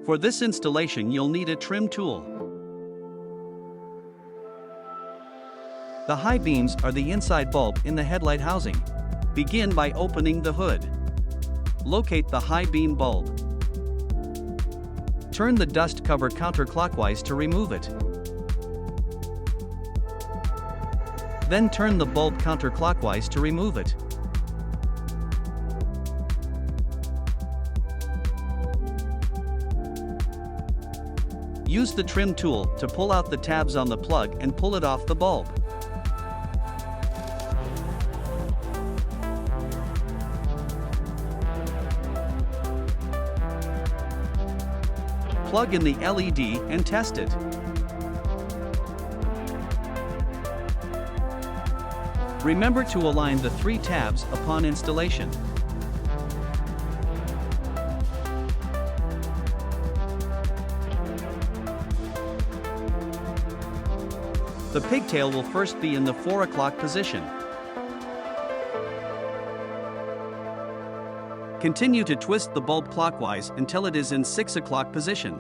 For this installation you'll need a trim tool. The high beams are the inside bulb in the headlight housing. Begin by opening the hood. Locate the high beam bulb. Turn the dust cover counterclockwise to remove it. Then turn the bulb counterclockwise to remove it. Use the trim tool to pull out the tabs on the plug and pull it off the bulb. Plug in the LED and test it. Remember to align the 3 tabs upon installation. The pigtail will first be in the 4 o'clock position. Continue to twist the bulb clockwise until it is in 6 o'clock position.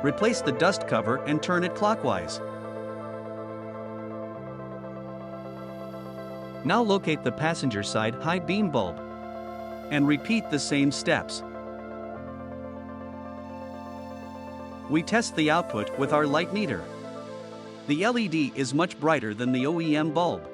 Replace the dust cover and turn it clockwise. Now locate the passenger side high beam bulb and repeat the same steps. We test the output with our light meter. The LED is much brighter than the OEM bulb.